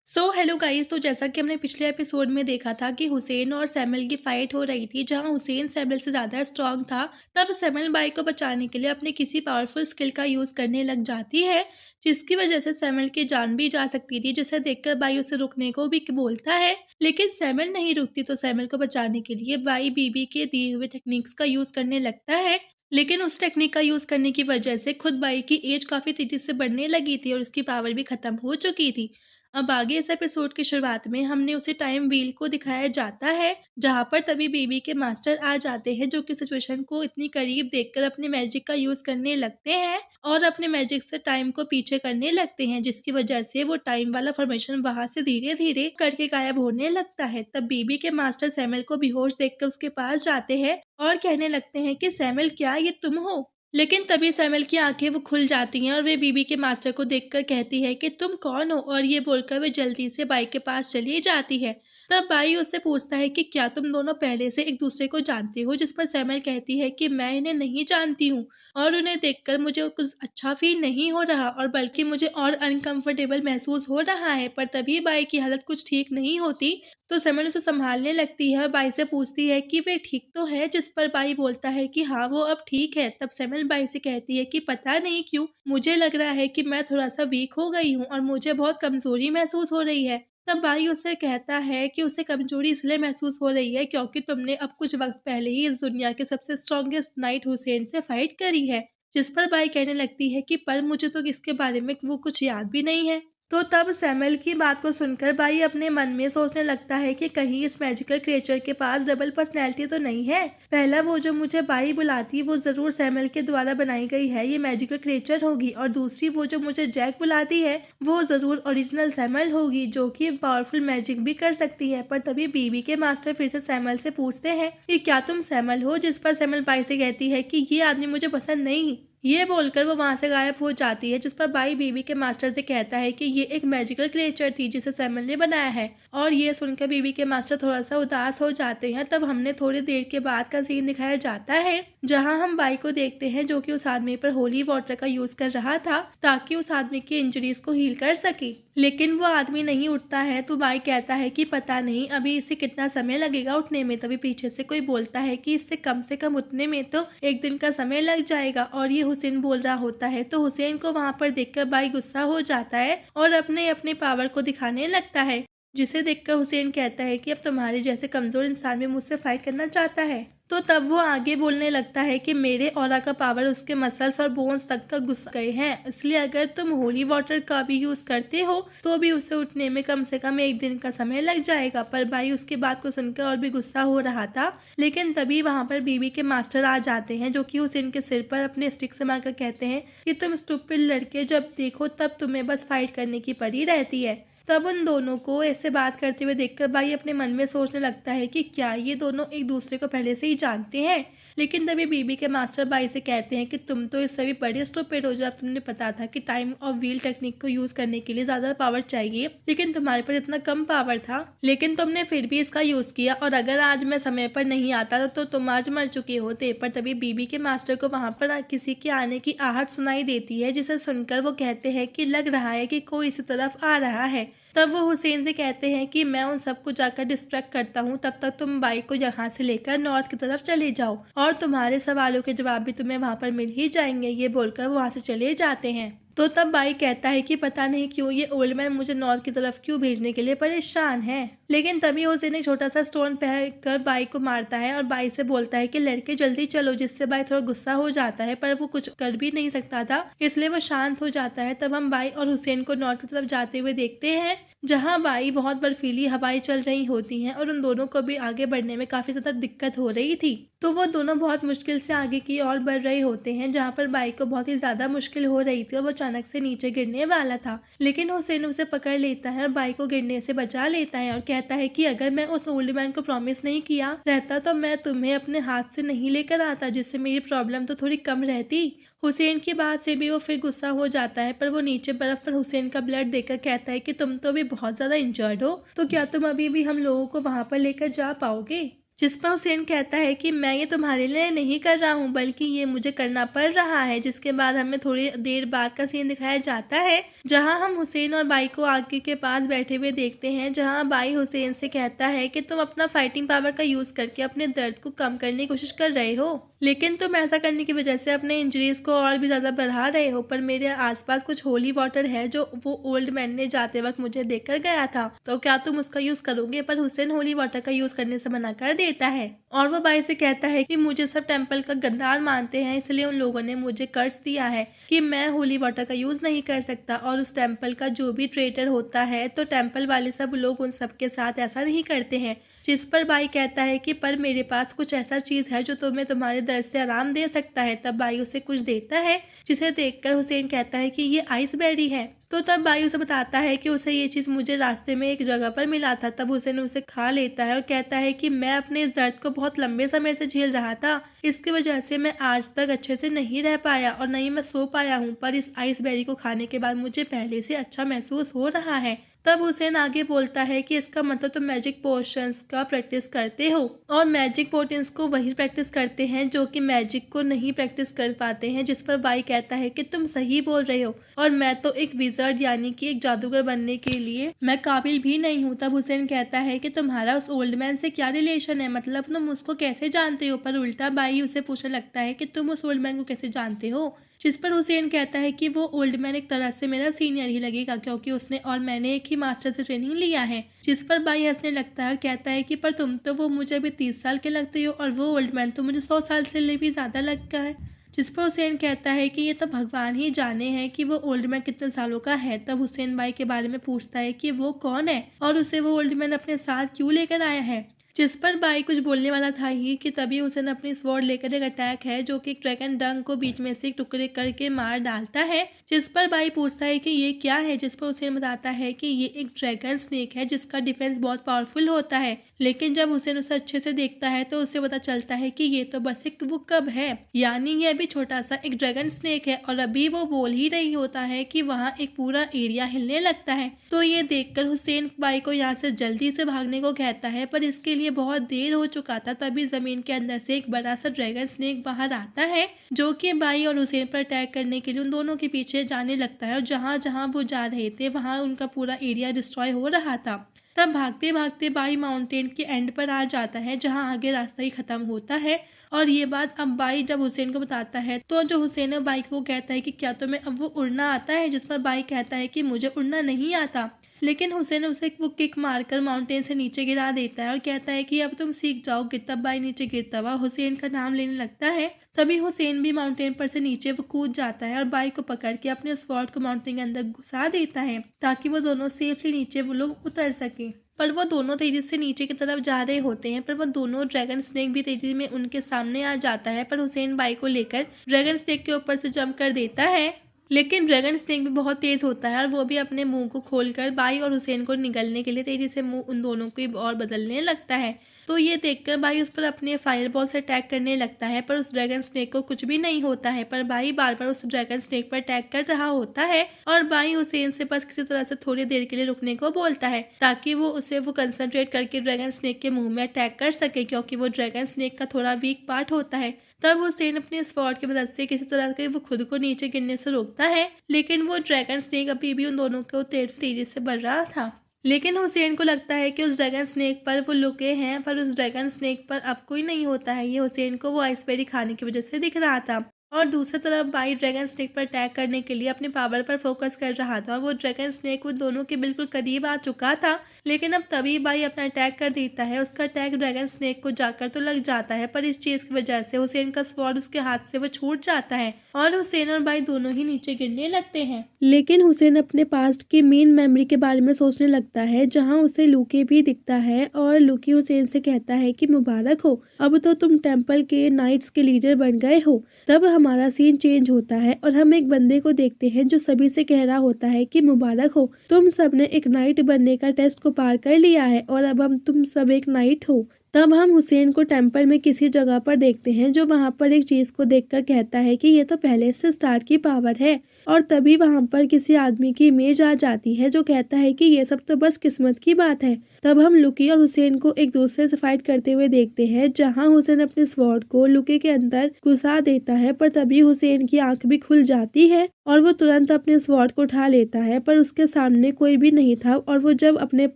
Hello guys. तो जैसा कि हमने पिछले एपिसोड में देखा था कि हुसैन और सैमुअल की फाइट हो रही थी, जहां हुसैन सैमुअल से ज्यादा स्ट्रांग था। तब सैमुअल बाई को बचाने के लिए अपने किसी पावरफुल स्किल का यूज करने लग जाती है, जिसकी वजह से सैमुअल की जान भी जा सकती थी, जिसे देखकर बाई उसे रुकने को भी बोलता है। लेकिन सैमुअल नहीं रुकती, तो सैमुअल को बचाने के लिए बाई बीबी के दिए हुए टेक्निक्स का यूज करने लगता है। लेकिन उस टेक्निक का यूज करने की वजह से खुद बाई की एज काफी तेजी से बढ़ने लगी थी और उसकी पावर भी खत्म हो चुकी थी। अब आगे इस एपिसोड की शुरुआत में हमने उसे टाइम व्हील को दिखाया जाता है, जहां पर तभी बेबी के मास्टर आ जाते हैं, जो कि सिचुएशन को इतनी करीब देखकर अपने मैजिक का यूज करने लगते हैं और अपने मैजिक से टाइम को पीछे करने लगते हैं, जिसकी वजह से वो टाइम वाला फॉर्मेशन वहां से धीरे धीरे करके गायब होने लगता है। तब बेबी के मास्टर सैमुअल को बेहोश देखकर उसके पास जाते हैं और कहने लगते हैं कि सैमुअल, क्या ये तुम हो? लेकिन तभी सैमुअल की आंखें वो खुल जाती हैं और वे बीबी के मास्टर को देखकर कहती है कि तुम कौन हो, और ये बोलकर वे जल्दी से बाई के पास चली जाती है। तब बाई उससे पूछता है कि क्या तुम दोनों पहले से एक दूसरे को जानती हो, जिस पर सैमुअल कहती है कि मैं इन्हें नहीं जानती हूँ और उन्हें देखकर मुझे कुछ अच्छा फील नहीं हो रहा, और बल्कि मुझे और अनकंफर्टेबल महसूस हो रहा है। पर तभी बाई की हालत कुछ ठीक नहीं होती, तो सैमुअल उसे संभालने लगती है और बाई से पूछती है कि वे ठीक तो है, जिस पर बाई बोलता है कि हाँ, वो अब ठीक है। तब सैमुअल बाई से कहती है कि पता नहीं क्यों मुझे लग रहा है कि मैं थोड़ा सा वीक हो गई हूँ और मुझे बहुत कमजोरी महसूस हो रही है। तब बाई उसे कहता है कि उसे कमजोरी इसलिए महसूस हो रही है क्योंकि तुमने अब कुछ वक्त पहले ही इस दुनिया के सबसे स्ट्रॉन्गेस्ट नाइट हुसैन से फाइट करी है। जिस पर बाई कहने लगती है कि पर मुझे तो इसके बारे में वो कुछ याद भी नहीं है। तो तब सैमुअल की बात को सुनकर बाई अपने मन में सोचने लगता है कि कहीं इस मैजिकल क्रिएचर के पास डबल पर्सनैलिटी तो नहीं है। पहला वो जो मुझे बाई बुलाती वो जरूर सैमुअल के द्वारा बनाई गई है, ये मैजिकल क्रिएचर होगी, और दूसरी वो जो मुझे जैक बुलाती है वो जरूर ओरिजिनल सैमुअल होगी, जो कि पावरफुल मैजिक भी कर सकती है। पर तभी बीबी के मास्टर फिर से सैमुअल से पूछते हैं कि क्या तुम सैमुअल हो, जिस पर सैमुअल बाई से कहती है कि ये आदमी मुझे पसंद नहीं। ये बोलकर वो वहां से गायब हो जाती है, जिस पर बाई बीबी के मास्टर से कहता है कि ये एक मैजिकल क्रिएचर थी जिसे सैमुअल ने बनाया है। और ये सुनकर बीबी के मास्टर थोड़ा सा उदास हो जाते हैं। तब हमने थोड़ी देर के बाद का सीन दिखाया जाता है, जहां हम बाई को देखते हैं जो कि उस आदमी पर होली वाटर का यूज कर रहा था ताकि उस आदमी की इंजरीज को हील कर सके। लेकिन वो आदमी नहीं उठता है, तो बाई कहता है कि पता नहीं अभी इसे कितना समय लगेगा उठने में। तभी पीछे से कोई बोलता है कि इससे कम से कम उठने में तो एक दिन का समय लग जाएगा, और ये हुसैन बोल रहा होता है। तो हुसैन को वहां पर देखकर बाई गुस्सा हो जाता है और अपने अपने पावर को दिखाने लगता है, जिसे देखकर हुसैन कहता है कि अब तुम्हारे जैसे कमजोर इंसान भी मुझसे फाइट करना चाहता है। तो तब वो आगे बोलने लगता है कि मेरे ऑरा का पावर उसके मसल्स और बोन्स तक का घुस गए हैं, इसलिए अगर तुम होली वाटर का भी यूज करते हो तो भी उसे उठने में कम से कम एक दिन का समय लग जाएगा। पर भाई उसकी बात को सुनकर और भी गुस्सा हो रहा था। लेकिन तभी वहां पर बीबी के मास्टर आ जाते हैं, जो कि हुसैन के सिर पर अपने स्टिक से मारकर कहते हैं कि तुम स्टूपिड लड़के, जब देखो तब तुम्हें बस फाइट करने की पड़ी रहती है। तब उन दोनों को ऐसे बात करते हुए देखकर भाई अपने मन में सोचने लगता है कि क्या ये दोनों एक दूसरे को पहले से ही जानते हैं। लेकिन तभी बीबी के मास्टर भाई से कहते हैं कि तुम तो इससे भी बड़े स्टूपिड हो, जब तुमने पता था कि टाइम और व्हील टेक्निक को यूज करने के लिए ज्यादा पावर चाहिए, लेकिन तुम्हारे पास इतना कम पावर था, लेकिन तुमने फिर भी इसका यूज किया, और अगर आज मैं समय पर नहीं आता तो तुम आज मर चुके होते। पर तभी बीबी के मास्टर को वहां पर किसी के आने की आहट सुनाई देती है, जिसे सुनकर वो कहते हैं कि लग रहा है कि कोई इसी तरफ आ रहा है। तब वो हुसैन से कहते हैं कि मैं उन सबको जाकर डिस्ट्रैक्ट करता हूँ, तब तक तुम बाइक को यहाँ से लेकर नॉर्थ की तरफ चले जाओ और तुम्हारे सवालों के जवाब भी तुम्हें वहां पर मिल ही जाएंगे। ये बोलकर वो वहां से चले जाते हैं। तो तब बाई कहता है कि पता नहीं क्यों ये ओल्ड मैन मुझे नॉर्थ की तरफ क्यों भेजने के लिए परेशान है। लेकिन तभी हुसैन एक छोटा सा स्टोन फेंक कर बाई को मारता है और बाई से बोलता है कि लड़के जल्दी चलो, जिससे बाई थोड़ा गुस्सा हो जाता है, पर वो कुछ कर भी नहीं सकता था, इसलिए वो शांत हो जाता है। तब हम बाई और हुसैन को नॉर्थ की तरफ जाते हुए देखते हैं, जहाँ बाई बहुत बर्फीली हवाएं चल रही होती हैं और उन दोनों को भी आगे बढ़ने में काफी ज्यादा दिक्कत हो रही थी। तो वो दोनों बहुत मुश्किल से आगे की ओर बढ़ रहे होते हैं, जहाँ पर बाई को बहुत ही ज्यादा मुश्किल हो रही थी और वो अचानक से नीचे गिरने वाला था। लेकिन हुसैन उसे पकड़ लेता है और बाई को गिरने से बचा लेता है और कहता है कि अगर मैं उस ओल्ड मैन को प्रॉमिस नहीं किया रहता तो मैं तुम्हें अपने हाथ से नहीं लेकर आता, जिससे मेरी प्रॉब्लम तो थोड़ी कम रहती। हुसैन की बात से भी वो फिर गुस्सा हो जाता है, पर वो नीचे बर्फ पर हुसैन का ब्लड देखकर कहता है कि तुम तो भी बहुत ज्यादा इंजर्ड हो, तो क्या तुम अभी भी हम लोगों को वहां पर लेकर जा पाओगे। जिस पर हुसैन कहता है कि मैं ये तुम्हारे लिए नहीं कर रहा हूँ बल्कि ये मुझे करना पड़ रहा है। जिसके बाद हमें थोड़ी देर बाद का सीन दिखाया जाता है जहाँ हम हुसैन और बाई को आग के पास बैठे हुए देखते हैं, जहाँ बाई हुसैन से कहता है कि तुम अपना फाइटिंग पावर का यूज करके अपने दर्द को कम करने की कोशिश कर रहे हो, लेकिन तुम ऐसा करने की वजह से अपने इंजरीज को और भी ज्यादा बढ़ा रहे हो। पर मेरे आसपास कुछ होली वाटर है जो वो ओल्ड मैन ने जाते वक्त मुझे देकर गया था, तो क्या तुम उसका यूज करोगे? पर हुसैन होली वाटर का यूज करने से मना कर देता है और वो बाई से कहता है कि मुझे सब टेम्पल का गद्दार मानते हैं, इसलिए उन लोगों ने मुझे कर्ज दिया है कि मैं होली वाटर का यूज नहीं कर सकता। और उस टेम्पल का जो भी ट्रेटर होता है तो टेम्पल वाले सब लोग उन सब के साथ ऐसा नहीं करते हैं। जिस पर बाई कहता है कि पर मेरे पास कुछ ऐसा चीज है जो तुम्हें तुम्हारे दर्द से आराम दे सकता है। तब बाई उसे कुछ देता है जिसे देखकर हुसैन कहता है कि ये आइस बेरी है। तो तब बाई उसे बताता है कि उसे ये चीज मुझे रास्ते में एक जगह पर मिला था। तब हुसैन उसे खा लेता है और कहता है कि मैं अपने इस दर्द को बहुत लंबे समय से झेल रहा था, इसकी वजह से मैं आज तक अच्छे से नहीं रह पाया और नहीं मैं सो पाया हूँ, पर इस आइस बेरी को खाने के बाद मुझे पहले से अच्छा महसूस हो रहा है। तब हुसैन आगे बोलता है कि इसका मतलब तुम मैजिक पोशंस का प्रैक्टिस करते हो और मैजिक पोशंस को वही प्रैक्टिस करते हैं जो कि मैजिक को नहीं प्रैक्टिस कर पाते हैं। जिस पर बाई कहता है कि तुम सही बोल रहे हो और मैं तो एक विजर्ड यानी कि एक जादूगर बनने के लिए मैं काबिल भी नहीं हूँ। तब हुसैन कहता है कि तुम्हारा उस ओल्ड मैन से क्या रिलेशन है, मतलब तुम उसको कैसे जानते हो? पर उल्टा बाई उसे पूछने लगता है कि तुम उस ओल्ड मैन को कैसे जानते हो? जिस पर हुसैन कहता है कि वो ओल्ड मैन एक तरह से मेरा सीनियर ही लगेगा क्योंकि उसने और मैंने एक ही मास्टर से ट्रेनिंग लिया है। जिस पर बाई हंसने लगता है और कहता है कि पर तुम तो वो मुझे अभी 30 साल के लगते हो और वो ओल्ड मैन तो मुझे 100 साल से भी ज्यादा लगता है। जिस पर हुसैन कहता है कि ये तो भगवान ही जाने हैं कि वो ओल्ड मैन कितने सालों का है। तब हुसैन बाई के बारे में पूछता है कि वो कौन है और उसे वो ओल्ड मैन अपने साथ क्यों लेकर आया है। जिस पर बाई कुछ बोलने वाला था ही कि तभी हुसैन अपनी स्वॉर्ड लेकर एक अटैक है जो कि एक ड्रैगन डंग को बीच में से एक टुकड़े करके मार डालता है। जिस पर बाई पूछता है कि ये क्या है, जिस पर हुसैन बताता है कि ये एक ड्रैगन स्नेक है जिसका डिफेंस बहुत पावरफुल होता है। लेकिन जब हुसैन उसे अच्छे से देखता है तो उसे पता चलता है कि ये तो बस एक वो कब है, यानी ये अभी छोटा सा एक ड्रैगन स्नेक है और अभी वो बोल ही रही होता है कि वहाँ एक पूरा एरिया हिलने लगता है। तो ये देखकर हुसैन बाई को यहाँ से जल्दी से भागने को कहता है, पर इसके लिए बहुत देर हो चुका था। तभी जमीन के अंदर से एक बड़ा सा ड्रैगन स्नेक बाहर आता है जो कि बाई और हुसैन पर अटैक करने के लिए उन दोनों के पीछे जाने लगता है और जहां जहां वो जा रहे थे वहां उनका पूरा एरिया डिस्ट्रॉय हो रहा था। तब भागते भागते बाई माउंटेन के एंड पर आ जाता है जहां आगे रास्ता ही खत्म होता है। और ये बात अब बाई जब हुसैन को बताता है तो जो हुसैन है बाई को कहता है कि क्या तुम्हें अब वो उड़ना आता है? जिस पर बाई कहता है कि मुझे उड़ना नहीं आता। लेकिन हुसैन उसे वो किक मारकर माउंटेन से नीचे गिरा देता है और कहता है कि अब तुम सीख जाओगे। तब बाई नीचे गिरता हुआ हुसैन का नाम लेने लगता है। तभी हुसैन भी माउंटेन पर से नीचे वो कूद जाता है और बाई को पकड़ के अपने स्वॉर्ड को माउंटेन के अंदर घुसा देता है ताकि वो दोनों सेफली नीचे वो लोग उतर सके। पर वो दोनों तेजी से नीचे की तरफ जा रहे होते हैं, पर वो दोनों ड्रैगन स्नेक भी तेजी में उनके सामने आ जाता है। पर हुसैन बाई को लेकर ड्रैगन स्नेक के ऊपर से जंप कर देता है। लेकिन ड्रैगन स्नेक भी बहुत तेज होता है और वो भी अपने मुंह को खोलकर बाई और हुसैन को निगलने के लिए तेजी से मुंह उन दोनों को और बदलने लगता है। तो ये देखकर बाई उस पर अपने फायरबॉल से अटैक करने लगता है, पर उस ड्रैगन स्नेक को कुछ भी नहीं होता है। पर बाई बार बार उस ड्रैगन स्नेक पर अटैक कर रहा होता है और बाई हुसैन से बस किसी तरह से थोड़ी देर के लिए रुकने को बोलता है ताकि वो कंसंट्रेट करके ड्रैगन स्नेक के मुंह में अटैक कर सके, क्योंकि वो ड्रैगन स्नेक का थोड़ा वीक पार्ट होता है। तब हुसैन अपने स्वॉर्ड की मदद से किसी तरह के वो खुद को नीचे गिरने से रोकता है, लेकिन वो ड्रैगन स्नेक अभी भी उन दोनों को तेजी से बढ़ रहा था। लेकिन हुसैन को लगता है कि उस ड्रैगन स्नेक पर वो लुके हैं, पर उस ड्रैगन स्नेक पर अब कोई नहीं होता है। ये हुसैन को वो आइसबेरी खाने की वजह से दिख रहा था। और दूसरी तरफ बाई ड्रैगन स्नेक पर अटैक करने के लिए अपने पावर पर फोकस कर रहा था और वो ड्रैगन स्नेक वो दोनों के बिल्कुल करीब आ चुका था। लेकिन अब तभी बाई अपना अटैक कर देता है। उसका अटैक ड्रैगन स्नेक को जाकर तो लग जाता है, पर इस चीज की वजह से हुसैन का स्वॉर्ड उसके हाथ से वो छूट जाता है और हुसैन और बाई दोनों ही नीचे गिरने लगते हैं। लेकिन हुसैन अपने पास्ट की मेन मेमोरी के बारे में सोचने लगता है जहाँ उसे लूकी भी दिखता है और लूकी हुसैन से कहता है कि मुबारक हो, अब तो तुम टेम्पल के नाइट्स के लीडर बन गए हो। तब हमारा सीन चेंज होता है और हम एक बंदे को देखते हैं जो सभी से कह रहा होता है कि मुबारक हो, तुम सब ने एक नाइट बनने का टेस्ट को पार कर लिया है और अब हम तुम सब एक नाइट हो। तब हम हुसैन को टेम्पल में किसी जगह पर देखते हैं जो वहां पर एक चीज को देखकर कहता है कि ये तो पहले से स्टार की पावर है। और तभी वहां पर किसी आदमी की इमेज आ जाती है जो कहता है कि ये सब तो बस किस्मत की बात है। तब हम लुकी और हुसैन को एक दूसरे से फाइट करते हुए देखते हैं जहां हुसैन अपने स्वॉर्ड को लुकी के अंदर घुसा देता है, पर तभी हुसैन की आंख भी खुल जाती है और वो तुरंत अपने स्वॉर्ड को उठा लेता है, पर उसके सामने कोई भी नहीं था। और वो जब अपने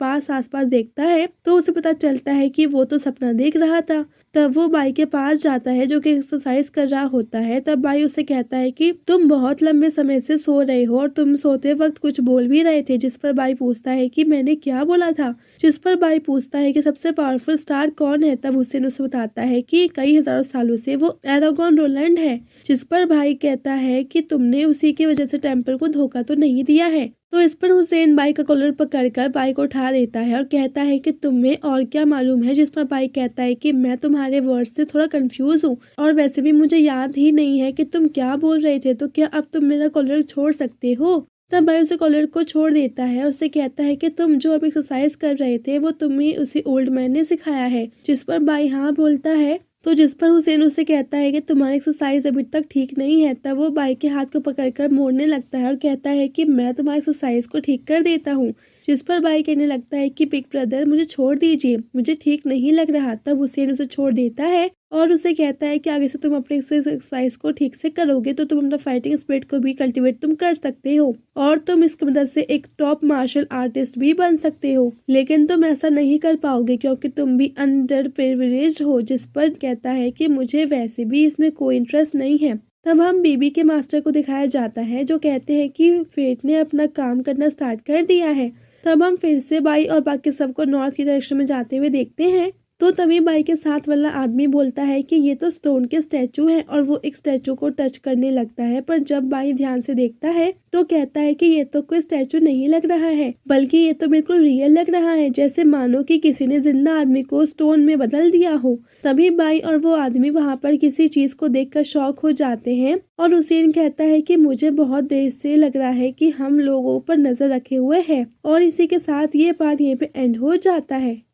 आसपास देखता है तो उसे पता चलता है कि वो तो सपना देख रहा था। तब वो बाई के पास जाता है जो कि एक्सरसाइज कर रहा होता है। तब बाई उसे कहता है कि तुम बहुत लंबे समय से सो रहे हो और तुम सोते वक्त कुछ बोल भी रहे थे, जिस पर बाई पूछता है कि मैंने क्या बोला था। जिस पर बाई पूछता है कि सबसे पावरफुल स्टार कौन है। तब हुसैन उसे बताता है कि कई हजारों सालों से वो एरागोन रोलैंड है। जिस पर भाई कहता है कि तुमने उसी की वजह से टेम्पल को धोखा तो नहीं दिया है। तो इस पर हुसैन बाई का कॉलर पकड़कर बाई को उठा देता है और कहता है कि तुम्हें और क्या मालूम है। जिस पर बाई कहता है कि मैं तुम्हारे वर्ड्स से थोड़ा कंफ्यूज हूँ और वैसे भी मुझे याद ही नहीं है कि तुम क्या बोल रहे थे, तो क्या अब तुम मेरा कॉलर छोड़ सकते हो। तब भाई उसे कॉलर को छोड़ देता है और उससे कहता है कि तुम जो अब एक्सरसाइज कर रहे थे वो तुम्हें उसी ओल्ड मैन ने सिखाया है। जिस पर भाई हाँ बोलता है। तो जिस पर हुसैन उसे कहता है कि तुम्हारी एक्सरसाइज अभी तक ठीक नहीं है। तब वो बाई के हाथ को पकड़कर मोड़ने लगता है और कहता है कि मैं तुम्हारी एक्सरसाइज को ठीक कर देता हूँ। जिस पर बाई कहने लगता है कि बिग ब्रदर मुझे छोड़ दीजिए, मुझे ठीक नहीं लग रहा। तब हुसैन उसे छोड़ देता है और उसे कहता है कि आगे से तुम अपने एक्सरसाइज को ठीक से करोगे तो तुम अपना फाइटिंग स्पिरिट को भी कल्टीवेट तुम कर सकते हो और तुम इसकी मदद से एक टॉप मार्शल आर्टिस्ट भी बन सकते हो। लेकिन तुम ऐसा नहीं कर पाओगे क्योंकि तुम भी अंडर प्रिविलेज्ड हो। जिस पर कहता है कि मुझे वैसे भी इसमें कोई इंटरेस्ट नहीं है। तब हम बीबी के मास्टर को दिखाया जाता है जो कहते हैं कि फेट ने अपना काम करना स्टार्ट कर दिया है। तब हम फिर से बाई और बाकी सबको नॉर्थ की डायरेक्शन में जाते हुए देखते हैं। तो तभी बाई के साथ वाला आदमी बोलता है कि ये तो स्टोन के स्टैचू हैं और वो एक स्टैचू को टच करने लगता है। पर जब बाई ध्यान से देखता है तो कहता है कि ये तो कोई स्टैचू नहीं लग रहा है, बल्कि ये तो बिल्कुल रियल लग रहा है, जैसे मानो कि किसी ने जिंदा आदमी को स्टोन में बदल दिया हो। तभी बाई और वो आदमी वहाँ पर किसी चीज को देखकर शॉक हो जाते हैं और हुसैन कहता है कि मुझे बहुत देर से लग रहा है कि हम लोगों पर नजर रखे हुए हैं। और इसी के साथ ये पार्ट यहीं पे एंड हो जाता है।